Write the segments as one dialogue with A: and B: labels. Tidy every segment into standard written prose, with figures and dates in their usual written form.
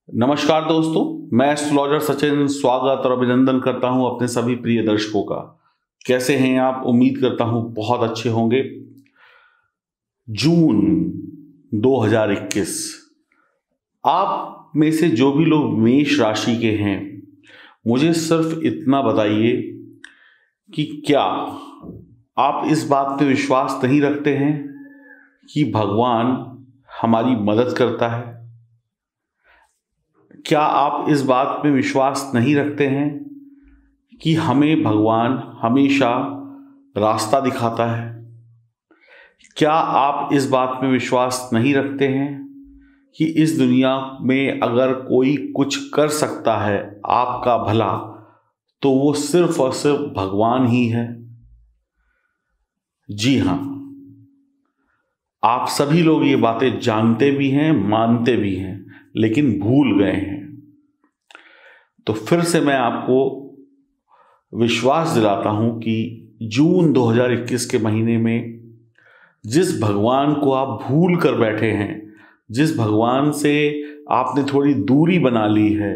A: नमस्कार दोस्तों, मैं एस्ट्रोलॉजर सचिन स्वागत और अभिनंदन करता हूं अपने सभी प्रिय दर्शकों का। कैसे हैं आप? उम्मीद करता हूं बहुत अच्छे होंगे। जून 2021, आप में से जो भी लोग मेष राशि के हैं, मुझे सिर्फ इतना बताइए कि क्या आप इस बात पे विश्वास नहीं रखते हैं कि भगवान हमारी मदद करता है? क्या आप इस बात पे विश्वास नहीं रखते हैं कि हमें भगवान हमेशा रास्ता दिखाता है? क्या आप इस बात में विश्वास नहीं रखते हैं कि इस दुनिया में अगर कोई कुछ कर सकता है आपका भला, तो वो सिर्फ और सिर्फ भगवान ही है? जी हाँ, आप सभी लोग ये बातें जानते भी हैं, मानते भी हैं, लेकिन भूल गए हैं। तो फिर से मैं आपको विश्वास दिलाता हूं कि जून 2021 के महीने में जिस भगवान को आप भूल कर बैठे हैं, जिस भगवान से आपने थोड़ी दूरी बना ली है,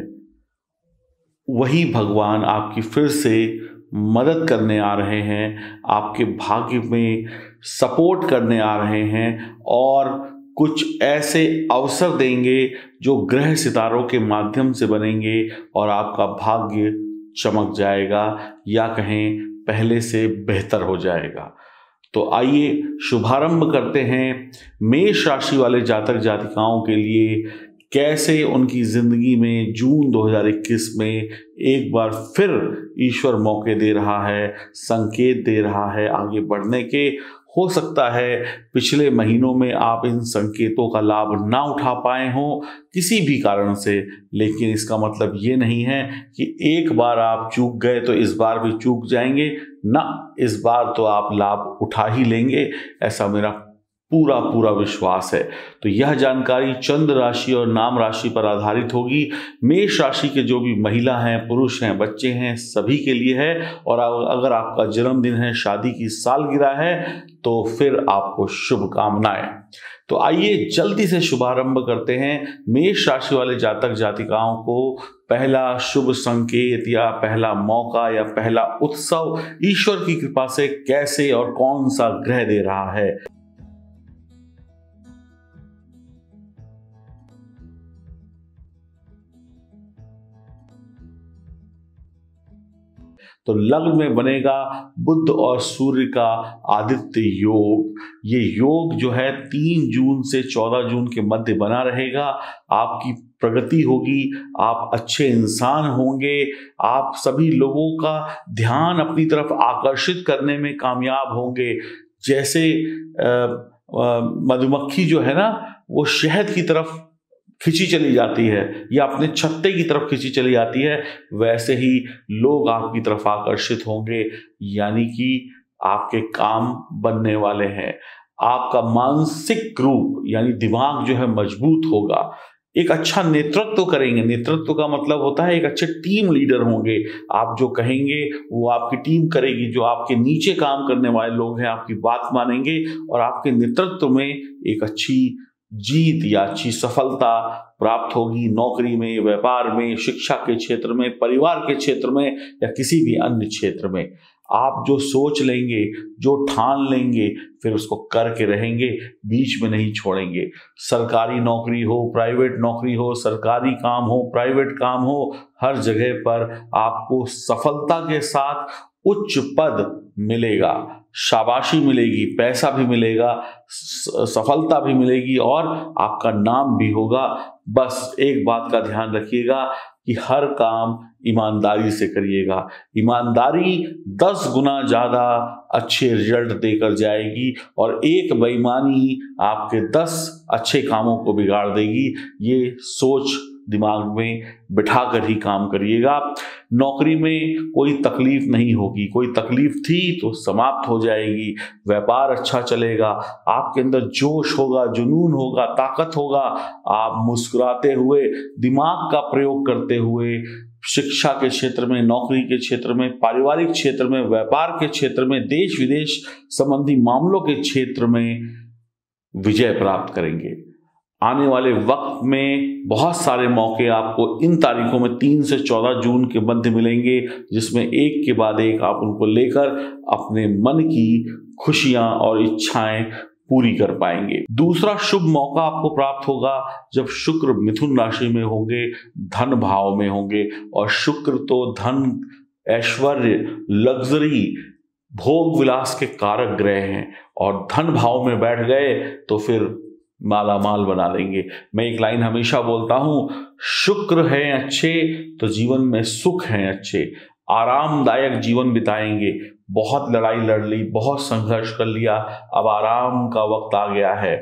A: वही भगवान आपकी फिर से मदद करने आ रहे हैं, आपके भाग्य में सपोर्ट करने आ रहे हैं और कुछ ऐसे अवसर देंगे जो ग्रह सितारों के माध्यम से बनेंगे और आपका भाग्य चमक जाएगा, या कहें पहले से बेहतर हो जाएगा। तो आइए शुभारंभ करते हैं मेष राशि वाले जातक जातिकाओं के लिए कैसे उनकी जिंदगी में जून 2021 में एक बार फिर ईश्वर मौके दे रहा है, संकेत दे रहा है आगे बढ़ने के। हो सकता है पिछले महीनों में आप इन संकेतों का लाभ ना उठा पाए हों किसी भी कारण से, लेकिन इसका मतलब ये नहीं है कि एक बार आप चूक गए तो इस बार भी चूक जाएंगे ना, इस बार तो आप लाभ उठा ही लेंगे, ऐसा मेरा पूरा विश्वास है। तो यह जानकारी चंद्र राशि और नाम राशि पर आधारित होगी। मेष राशि के जो भी महिला हैं, पुरुष हैं, बच्चे हैं, सभी के लिए है। और अगर आपका जन्मदिन है, शादी की सालगिरह है, तो फिर आपको शुभकामनाएं। तो आइए जल्दी से शुभारंभ करते हैं। मेष राशि वाले जातक जातिकाओं को पहला शुभ संकेत या पहला मौका या पहला उत्सव ईश्वर की कृपा से कैसे और कौन सा ग्रह दे रहा है। तो लग्न में बनेगा बुध और सूर्य का आदित्य योग। ये योग जो है 3 जून से 14 जून के मध्य बना रहेगा। आपकी प्रगति होगी, आप अच्छे इंसान होंगे, आप सभी लोगों का ध्यान अपनी तरफ आकर्षित करने में कामयाब होंगे। जैसे मधुमक्खी जो है ना, वो शहद की तरफ खिंची चली जाती है या अपने छत्ते की तरफ खिंची चली जाती है, वैसे ही लोग आपकी तरफ आकर्षित होंगे, यानी कि आपके काम बनने वाले हैं। आपका मानसिक रूप यानी दिमाग जो है मजबूत होगा। एक अच्छा नेतृत्व करेंगे। नेतृत्व का मतलब होता है एक अच्छे टीम लीडर होंगे। आप जो कहेंगे वो आपकी टीम करेगी। जो आपके नीचे काम करने वाले लोग हैं आपकी बात मानेंगे और आपके नेतृत्व में एक अच्छी जीत या अच्छी सफलता प्राप्त होगी। नौकरी में, व्यापार में, शिक्षा के क्षेत्र में, परिवार के क्षेत्र में या किसी भी अन्य क्षेत्र में आप जो सोच लेंगे, जो ठान लेंगे, फिर उसको करके रहेंगे, बीच में नहीं छोड़ेंगे। सरकारी नौकरी हो, प्राइवेट नौकरी हो, सरकारी काम हो, प्राइवेट काम हो, हर जगह पर आपको सफलता के साथ उच्च पद मिलेगा, शाबाशी मिलेगी, पैसा भी मिलेगा, सफलता भी मिलेगी और आपका नाम भी होगा। बस एक बात का ध्यान रखिएगा कि हर काम ईमानदारी से करिएगा। ईमानदारी 10 गुना ज्यादा अच्छे रिजल्ट देकर जाएगी और एक बेईमानी आपके 10 अच्छे कामों को बिगाड़ देगी। ये सोच दिमाग में बिठा कर ही काम करिएगा। नौकरी में कोई तकलीफ नहीं होगी, कोई तकलीफ थी तो समाप्त हो जाएगी। व्यापार अच्छा चलेगा, आपके अंदर जोश होगा, जुनून होगा, ताकत होगा। आप मुस्कुराते हुए, दिमाग का प्रयोग करते हुए शिक्षा के क्षेत्र में, नौकरी के क्षेत्र में, पारिवारिक क्षेत्र में, व्यापार के क्षेत्र में, देश विदेश संबंधी मामलों के क्षेत्र में विजय प्राप्त करेंगे। आने वाले वक्त में बहुत सारे मौके आपको इन तारीखों में 3 से 14 जून के मध्य मिलेंगे, जिसमें एक के बाद एक आप उनको लेकर अपने मन की खुशियां और इच्छाएं पूरी कर पाएंगे। दूसरा शुभ मौका आपको प्राप्त होगा जब शुक्र मिथुन राशि में होंगे, धन भाव में होंगे। और शुक्र तो धन, ऐश्वर्य, लग्जरी, भोग विलास के कारक ग्रह हैं, और धन भाव में बैठ गए तो फिर माला माल बना देंगे। मैं एक लाइन हमेशा बोलता हूं, शुक्र है अच्छे तो जीवन में सुख है अच्छे, आरामदायक जीवन बिताएंगे। बहुत लड़ाई लड़ ली, बहुत संघर्ष कर लिया, अब आराम का वक्त आ गया है।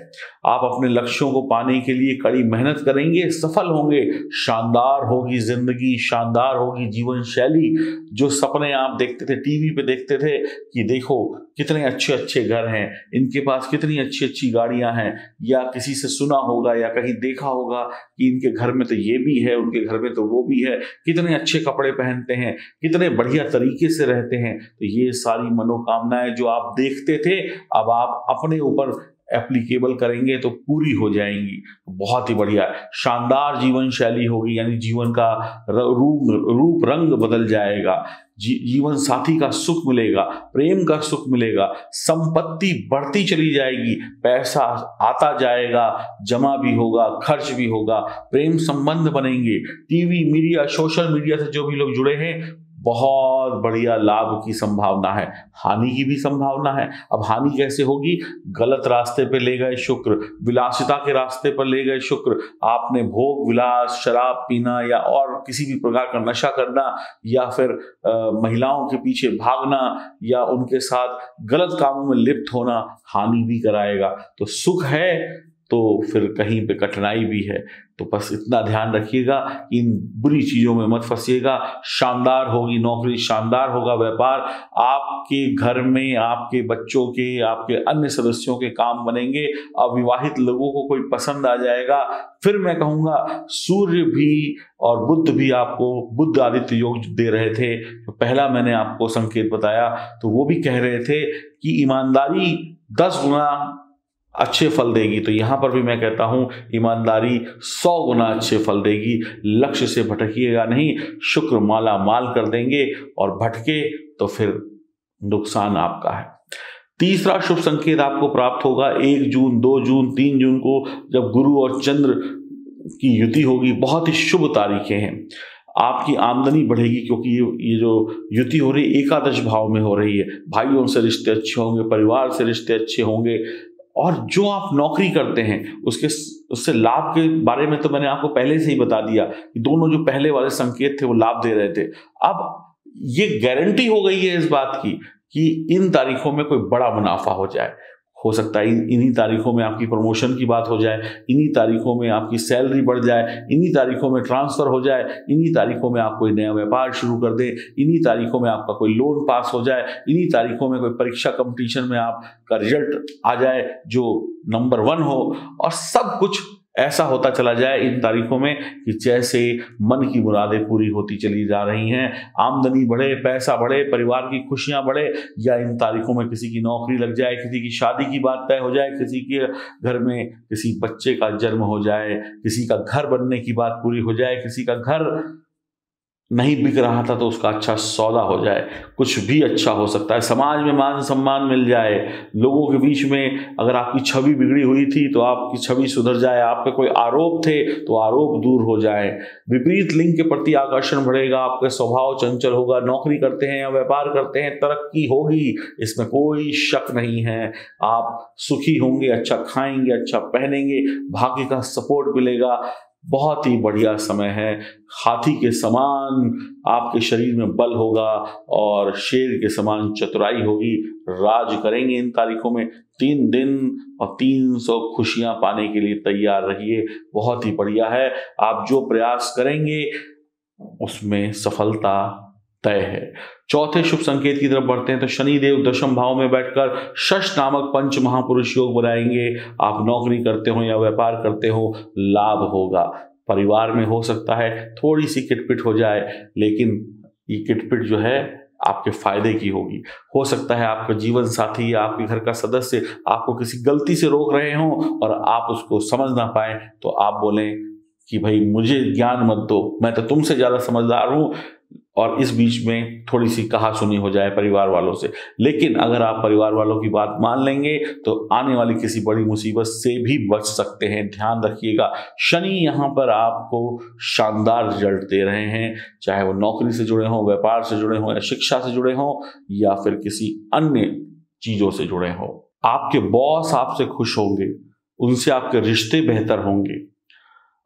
A: आप अपने लक्ष्यों को पाने के लिए कड़ी मेहनत करेंगे, सफल होंगे। शानदार होगी जिंदगी, शानदार होगी जीवन शैली। जो सपने आप देखते थे, टीवी पे देखते थे कि देखो कितने अच्छे अच्छे घर हैं, इनके पास कितनी अच्छी अच्छी गाड़ियां हैं, या किसी से सुना होगा या कहीं देखा होगा कि इनके घर में तो ये भी है, उनके घर में तो वो भी है, कितने अच्छे कपड़े पहनते हैं, कितने बढ़िया तरीके से रहते हैं। तो ये सारी मनोकामनाएं जो आप देखते थे, अब आप अपने ऊपर एप्लीकेबल करेंगे तो पूरी हो जाएंगी। बहुत ही बढ़िया, शानदार जीवन शैली होगी, यानी जीवन का रूप रंग बदल जाएगा। जीवन साथी का सुख मिलेगा, प्रेम का सुख मिलेगा, संपत्ति बढ़ती चली जाएगी, पैसा आता जाएगा, जमा भी होगा, खर्च भी होगा, प्रेम संबंध बनेंगे। टीवी, मीडिया, सोशल मीडिया से जो भी लोग जुड़े हैं, बहुत बढ़िया लाभ की संभावना है, हानि की भी संभावना है। अब हानि कैसे होगी? गलत रास्ते पे ले गए शुक्र, विलासिता के रास्ते पर ले गए शुक्र, आपने भोग विलास, शराब पीना या और किसी भी प्रकार का नशा करना, या फिर महिलाओं के पीछे भागना, या उनके साथ गलत कामों में लिप्त होना हानि भी कराएगा। तो सुख है तो फिर कहीं पे कठिनाई भी है। तो बस इतना ध्यान रखिएगा, इन बुरी चीजों में मत फंसिएगा। शानदार होगी नौकरी, शानदार होगा व्यापार, आपके घर में आपके बच्चों के, आपके अन्य सदस्यों के काम बनेंगे, अविवाहित लोगों को कोई पसंद आ जाएगा। फिर मैं कहूंगा सूर्य भी और बुध भी आपको बुध आदित्य योग दे रहे थे, तो पहला मैंने आपको संकेत बताया, तो वो भी कह रहे थे कि ईमानदारी 10 गुना अच्छे फल देगी। तो यहां पर भी मैं कहता हूं ईमानदारी 100 गुना अच्छे फल देगी। लक्ष्य से भटकिएगा नहीं, शुक्र माला माल कर देंगे, और भटके तो फिर नुकसान आपका है। तीसरा शुभ संकेत आपको प्राप्त होगा 1 जून, 2 जून, 3 जून को, जब गुरु और चंद्र की युति होगी। बहुत ही शुभ तारीखें हैं, आपकी आमदनी बढ़ेगी, क्योंकि ये जो युति हो रही है एकादश भाव में हो रही है। भाइयों से रिश्ते अच्छे होंगे, परिवार से रिश्ते अच्छे होंगे, और जो आप नौकरी करते हैं उससे लाभ के बारे में तो मैंने आपको पहले से ही बता दिया कि दोनों जो पहले वाले संकेत थे वो लाभ दे रहे थे। अब ये गारंटी हो गई है इस बात की कि इन तारीखों में कोई बड़ा मुनाफा हो जाए। हो सकता है इन्हीं तारीखों में आपकी प्रमोशन की बात हो जाए, इन्हीं तारीखों में आपकी सैलरी बढ़ जाए, इन्हीं तारीखों में ट्रांसफर हो जाए, इन्हीं तारीखों में आप कोई नया व्यापार शुरू कर दें, इन्हीं तारीखों में आपका कोई लोन पास हो जाए, इन्हीं तारीखों में कोई परीक्षा कंपटीशन में आपका रिजल्ट आ जाए जो नंबर 1 हो, और सब कुछ ऐसा होता चला जाए इन तारीखों में कि जैसे मन की मुरादें पूरी होती चली जा रही हैं। आमदनी बढ़े, पैसा बढ़े, परिवार की खुशियां बढ़े, या इन तारीखों में किसी की नौकरी लग जाए, किसी की शादी की बात तय हो जाए, किसी के घर में किसी बच्चे का जन्म हो जाए, किसी का घर बनने की बात पूरी हो जाए, किसी का घर नहीं बिक रहा था तो उसका अच्छा सौदा हो जाए, कुछ भी अच्छा हो सकता है। समाज में मान सम्मान मिल जाए, लोगों के बीच में अगर आपकी छवि बिगड़ी हुई थी तो आपकी छवि सुधर जाए, आप पे कोई आरोप थे तो आरोप दूर हो जाए, विपरीत लिंग के प्रति आकर्षण बढ़ेगा, आपका स्वभाव चंचल होगा, नौकरी करते हैं या व्यापार करते हैं तरक्की होगी, इसमें कोई शक नहीं है। आप सुखी होंगे, अच्छा खाएंगे, अच्छा पहनेंगे, भाग्य का सपोर्ट मिलेगा। बहुत ही बढ़िया समय है, हाथी के समान आपके शरीर में बल होगा और शेर के समान चतुराई होगी, राज करेंगे इन तारीखों में। 3 दिन और 300 खुशियां पाने के लिए तैयार रहिए, बहुत ही बढ़िया है। आप जो प्रयास करेंगे उसमें सफलता तय है। चौथे शुभ संकेत की तरफ बढ़ते हैं तो शनिदेव दशम भाव में बैठकर शश नामक पंच महापुरुष योग बनाएंगे। आप नौकरी करते हो या व्यापार करते हो, लाभ होगा। परिवार में हो सकता है थोड़ी सी किटपिट हो जाए, लेकिन ये किटपिट जो है आपके फायदे की होगी। हो सकता है आपका जीवन साथी या आपके घर का सदस्य आपको किसी गलती से रोक रहे हों और आप उसको समझ ना पाए, तो आप बोलें कि भाई मुझे ज्ञान मत दो, मैं तो तुमसे ज्यादा समझदार हूं, और इस बीच में थोड़ी सी कहा सुनी हो जाए परिवार वालों से। लेकिन अगर आप परिवार वालों की बात मान लेंगे तो आने वाली किसी बड़ी मुसीबत से भी बच सकते हैं। ध्यान रखिएगा, शनि यहाँ पर आपको शानदार रिजल्ट दे रहे हैं, चाहे वो नौकरी से जुड़े हों, व्यापार से जुड़े हों, या शिक्षा से जुड़े हों, या फिर किसी अन्य चीजों से जुड़े हों। आपके बॉस आपसे खुश होंगे, उनसे आपके रिश्ते बेहतर होंगे।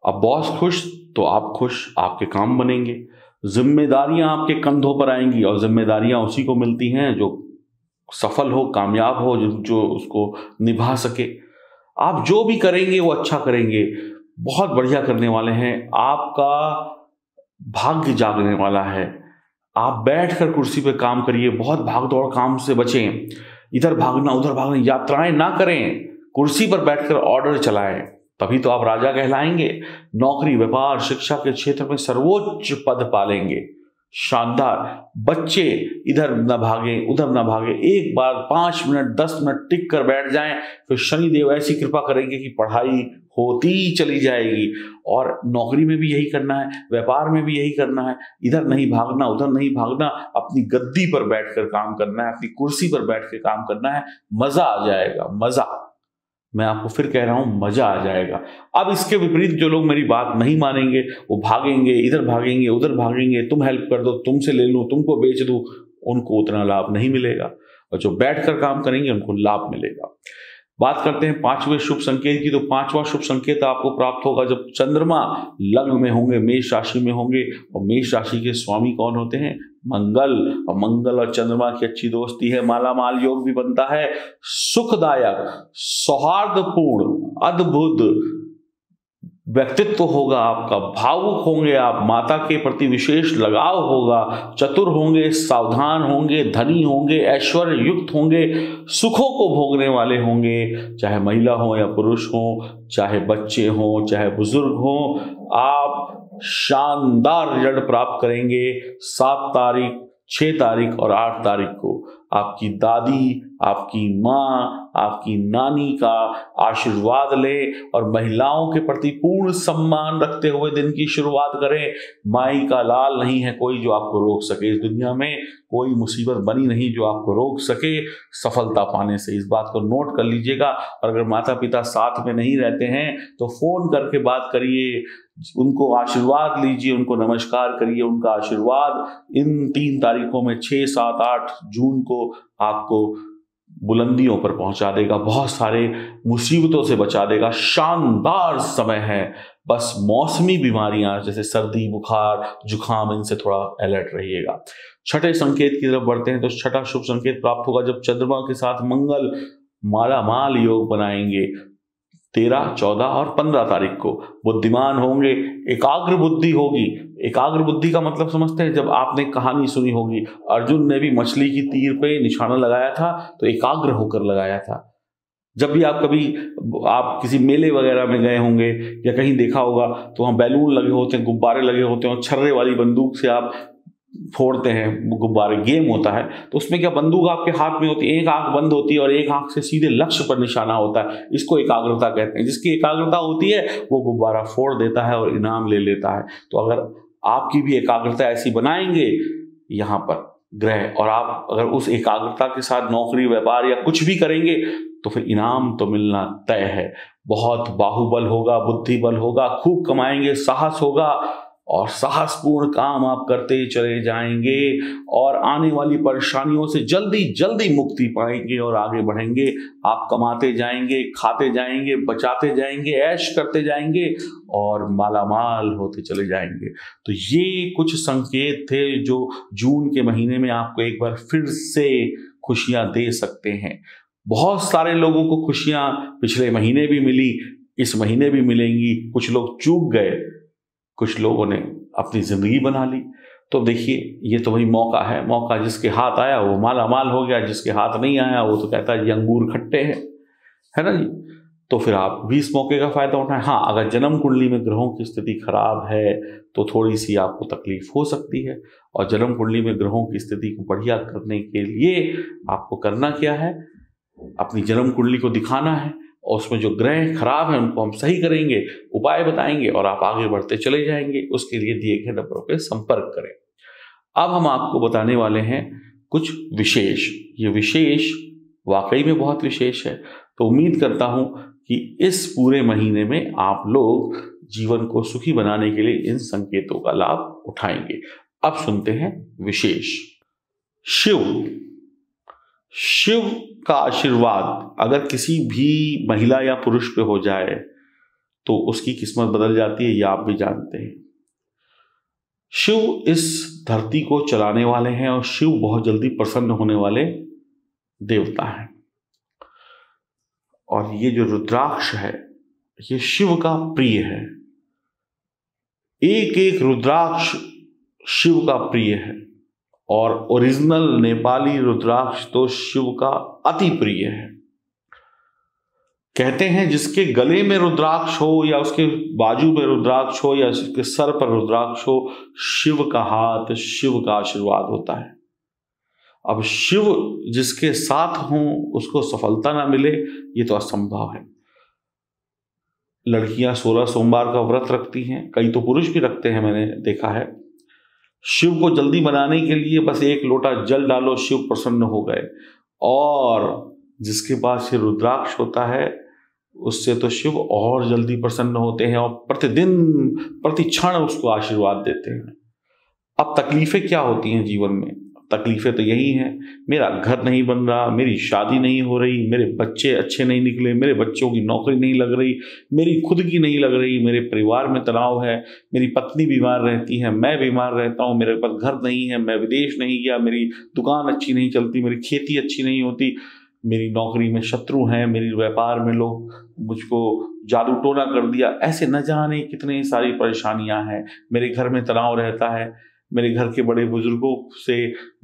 A: अब बॉस खुश तो आप खुश, आपके काम बनेंगे। जिम्मेदारियां आपके कंधों पर आएंगी, और जिम्मेदारियां उसी को मिलती हैं जो सफल हो, कामयाब हो, जो उसको निभा सके। आप जो भी करेंगे वो अच्छा करेंगे, बहुत बढ़िया करने वाले हैं। आपका भाग्य जागने वाला है। आप बैठकर कुर्सी पे काम करिए, बहुत भाग दौड़ काम से बचें। इधर भागना उधर भागना, यात्राएं ना करें, कुर्सी पर बैठकर ऑर्डर चलाएं, तभी तो आप राजा कहलाएंगे। नौकरी, व्यापार, शिक्षा के क्षेत्र में सर्वोच्च पद पालेंगे। शानदार। बच्चे इधर न भागे उधर न भागे, एक बार 5 मिनट 10 मिनट टिक कर बैठ जाएं, फिर शनिदेव ऐसी कृपा करेंगे कि पढ़ाई होती चली जाएगी। और नौकरी में भी यही करना है, व्यापार में भी यही करना है, इधर नहीं भागना उधर नहीं भागना, अपनी गद्दी पर बैठकर काम करना है, अपनी कुर्सी पर बैठ के काम करना है। मजा आ जाएगा, मजा। मैं आपको फिर कह रहा हूं, मजा आ जाएगा। अब इसके विपरीत जो लोग मेरी बात नहीं मानेंगे, वो भागेंगे, इधर भागेंगे उधर भागेंगे, तुम हेल्प कर दो, तुमसे ले लूं, तुमको बेच दूं, उनको उतना लाभ नहीं मिलेगा। और जो बैठकर काम करेंगे उनको लाभ मिलेगा। बात करते हैं 5वें शुभ संकेत की। तो 5वां शुभ संकेत आपको प्राप्त होगा जब चंद्रमा लग्न में होंगे, मेष राशि में होंगे। और मेष राशि के स्वामी कौन होते हैं? मंगल। और मंगल और चंद्रमा की अच्छी दोस्ती है, मालामाल योग भी बनता है। सुखदायक, सौहार्दपूर्ण, अद्भुत व्यक्तित्व होगा आपका। भावुक होंगे आप, माता के प्रति विशेष लगाव होगा। चतुर होंगे, सावधान होंगे, धनी होंगे, ऐश्वर्य युक्त होंगे, सुखों को भोगने वाले होंगे। चाहे महिला हो या पुरुष हो, चाहे बच्चे हो चाहे बुजुर्ग हो, आप शानदार रिजल्ट प्राप्त करेंगे। 7 तारीख, 6 तारीख और 8 तारीख को आपकी दादी, आपकी माँ, आपकी नानी का आशीर्वाद लें और महिलाओं के प्रति पूर्ण सम्मान रखते हुए दिन की शुरुआत करें। माई का लाल नहीं है कोई जो आपको रोक सके। इस दुनिया में कोई मुसीबत बनी नहीं जो आपको रोक सके सफलता पाने से। इस बात को नोट कर लीजिएगा। और अगर माता पिता साथ में नहीं रहते हैं तो फोन करके बात करिए, उनको आशीर्वाद लीजिए, उनको नमस्कार करिए। उनका आशीर्वाद इन 3 तारीखों में 6, 7, 8 जून को आपको बुलंदियों पर पहुंचा देगा, बहुत सारे मुसीबतों से बचा देगा। शानदार समय है। बस मौसमी बीमारियां जैसे सर्दी, बुखार, जुखाम, इनसे थोड़ा अलर्ट रहिएगा। छठे संकेत की तरफ बढ़ते हैं। तो छठा शुभ संकेत प्राप्त होगा जब चंद्रमा के साथ मंगल मालामाल योग बनाएंगे। 13, 14 और 15 तारीख को बुद्धिमान होंगे, एकाग्र बुद्धि होगी। एकाग्र बुद्धि का मतलब समझते हैं? जब आपने कहानी सुनी होगी, अर्जुन ने भी मछली की तीर पे निशाना लगाया था तो एकाग्र होकर लगाया था। जब भी आप किसी मेले वगैरह में गए होंगे या कहीं देखा होगा तो वहाँ बैलून लगे होते हैं, गुब्बारे लगे होते हैं, और छर्रे वाली बंदूक से आप फोड़ते हैं गुब्बारे, गेम होता है। तो उसमें क्या, बंदूक आपके हाथ में होती है, एक आंख बंद होती है और एक आंख से सीधे लक्ष्य पर निशाना होता है। इसको एकाग्रता कहते हैं। जिसकी एकाग्रता होती है वो गुब्बारा फोड़ देता है और इनाम ले लेता है। तो अगर आपकी भी एकाग्रता ऐसी बनाएंगे यहाँ पर ग्रह, और आप अगर उस एकाग्रता के साथ नौकरी, व्यापार या कुछ भी करेंगे तो फिर इनाम तो मिलना तय है। बहुत बाहुबल होगा, बुद्धि बल होगा, खूब कमाएंगे, साहस होगा और साहसपूर्ण काम आप करते चले जाएंगे और आने वाली परेशानियों से जल्दी जल्दी मुक्ति पाएंगे और आगे बढ़ेंगे। आप कमाते जाएंगे, खाते जाएंगे, बचाते जाएंगे, ऐश करते जाएंगे और मालामाल होते चले जाएंगे। तो ये कुछ संकेत थे जो जून के महीने में आपको एक बार फिर से खुशियां दे सकते हैं। बहुत सारे लोगों को खुशियां पिछले महीने भी मिली, इस महीने भी मिलेंगी। कुछ लोग चूक गए, कुछ लोगों ने अपनी जिंदगी बना ली। तो देखिए, ये तो वही मौका है। मौका जिसके हाथ आया वो माला माल हो गया, जिसके हाथ नहीं आया वो तो कहता है ये अंगूर खट्टे हैं, है ना जी। तो फिर आप भी इस मौके का फायदा उठाएं। हाँ, अगर जन्म कुंडली में ग्रहों की स्थिति खराब है तो थोड़ी सी आपको तकलीफ हो सकती है, और जन्म कुंडली में ग्रहों की स्थिति को बढ़िया करने के लिए आपको करना क्या है, अपनी जन्म कुंडली को दिखाना है और उसमें जो ग्रह खराब हैं उनको हम सही करेंगे, उपाय बताएंगे और आप आगे बढ़ते चले जाएंगे। उसके लिए दिए गए नंबरों पर संपर्क करें। अब हम आपको बताने वाले हैं कुछ विशेष। ये विशेष वाकई में बहुत विशेष है, तो उम्मीद करता हूं कि इस पूरे महीने में आप लोग जीवन को सुखी बनाने के लिए इन संकेतों का लाभ उठाएंगे। अब सुनते हैं विशेष। शिव का आशीर्वाद अगर किसी भी महिला या पुरुष पे हो जाए तो उसकी किस्मत बदल जाती है, ये आप भी जानते हैं। शिव इस धरती को चलाने वाले हैं और शिव बहुत जल्दी प्रसन्न होने वाले देवता हैं। और ये जो रुद्राक्ष है ये शिव का प्रिय है। एक एक रुद्राक्ष शिव का प्रिय है और ओरिजिनल नेपाली रुद्राक्ष तो शिव का अति प्रिय है। कहते हैं जिसके गले में रुद्राक्ष हो या उसके बाजू में रुद्राक्ष हो या उसके सर पर रुद्राक्ष हो, शिव का हाथ, शिव का आशीर्वाद होता है। अब शिव जिसके साथ हो उसको सफलता ना मिले ये तो असंभव है। लड़कियां 16 सोमवार का व्रत रखती हैं, कई तो पुरुष भी रखते हैं, मैंने देखा है। शिव को जल्दी बनाने के लिए बस एक लोटा जल डालो, शिव प्रसन्न हो गए। और जिसके पास ये रुद्राक्ष होता है उससे तो शिव और जल्दी प्रसन्न होते हैं और प्रतिदिन प्रति क्षण उसको आशीर्वाद देते हैं। अब तकलीफें क्या होती हैं जीवन में? तकलीफें तो यही हैं, मेरा घर नहीं बन रहा, मेरी शादी नहीं हो रही, मेरे बच्चे अच्छे नहीं निकले, मेरे बच्चों की नौकरी नहीं लग रही, मेरी खुद की नहीं लग रही, मेरे परिवार में तनाव है, मेरी पत्नी बीमार रहती है, मैं बीमार रहता हूँ, मेरे पास घर नहीं है, मैं विदेश नहीं गया, मेरी दुकान अच्छी नहीं चलती, मेरी खेती अच्छी नहीं होती, मेरी नौकरी में शत्रु हैं, मेरी व्यापार में लोग मुझको जादू टोना कर दिया। ऐसे न जाने कितने सारी परेशानियां हैं। मेरे घर में तनाव रहता है, मेरे घर के बड़े बुजुर्गों से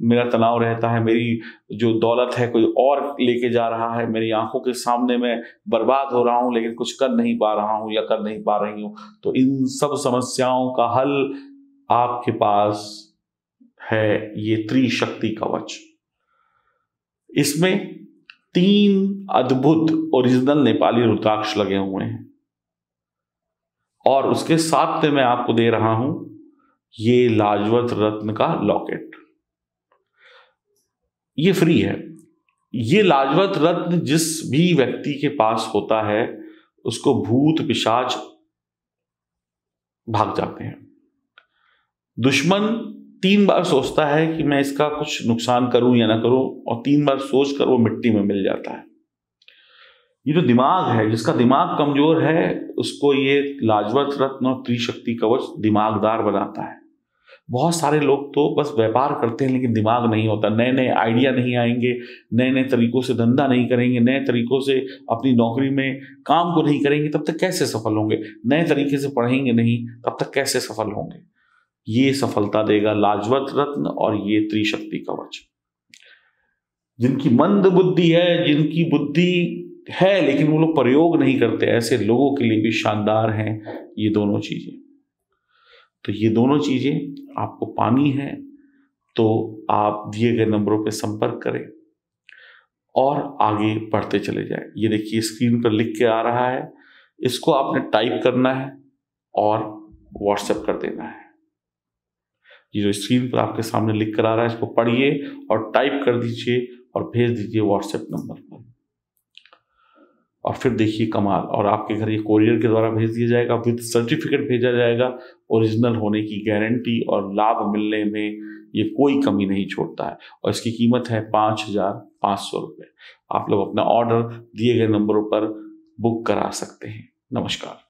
A: मेरा तनाव रहता है, मेरी जो दौलत है कोई और लेके जा रहा है, मेरी आंखों के सामने मैं बर्बाद हो रहा हूँ लेकिन कुछ कर नहीं पा रहा हूँ या कर नहीं पा रही हूँ। तो इन सब समस्याओं का हल आपके पास है ये त्रिशक्ति कवच। इसमें 3 अद्भुत ओरिजिनल नेपाली रुद्राक्ष लगे हुए हैं और उसके साथ में मैं आपको दे रहा हूं ये लाजवंत रत्न का लॉकेट। ये फ्री है। ये लाजवंत रत्न जिस भी व्यक्ति के पास होता है उसको भूत पिशाच भाग जाते हैं। दुश्मन 3 बार सोचता है कि मैं इसका कुछ नुकसान करूं या ना करूं और 3 बार सोचकर वो मिट्टी में मिल जाता है। ये जो दिमाग है, जिसका दिमाग कमजोर है उसको ये लाजवंत रत्न और त्रिशक्ति कवच दिमागदार बनाता है। बहुत सारे लोग तो बस व्यापार करते हैं लेकिन दिमाग नहीं होता, नए नए आइडिया नहीं आएंगे, नए नए तरीकों से धंधा नहीं करेंगे, नए तरीकों से अपनी नौकरी में काम को नहीं करेंगे, तब तक कैसे सफल होंगे? नए तरीके से पढ़ेंगे नहीं तब तक कैसे सफल होंगे? ये सफलता देगा लाजवंत रत्न और ये त्रिशक्ति कवच। जिनकी मंद बुद्धि है, जिनकी बुद्धि है लेकिन वो लोग प्रयोग नहीं करते, ऐसे लोगों के लिए भी शानदार हैं ये दोनों चीजें। तो ये दोनों चीजें आपको पानी है तो आप दिए गए नंबरों पे संपर्क करें और आगे बढ़ते चले जाएं। ये देखिए स्क्रीन पर लिख के आ रहा है, इसको आपने टाइप करना है और व्हाट्सएप कर देना है। ये जो स्क्रीन पर आपके सामने लिख कर आ रहा है इसको पढ़िए और टाइप कर दीजिए और भेज दीजिए व्हाट्सएप नंबर पर। और फिर देखिए कमाल, और आपके घर ये कोरियर के द्वारा भेज दिया जाएगा, विद सर्टिफिकेट भेजा जाएगा। ओरिजिनल होने की गारंटी और लाभ मिलने में ये कोई कमी नहीं छोड़ता है और इसकी कीमत है 5,500 रुपये। आप लोग अपना ऑर्डर दिए गए नंबरों पर बुक करा सकते हैं। नमस्कार।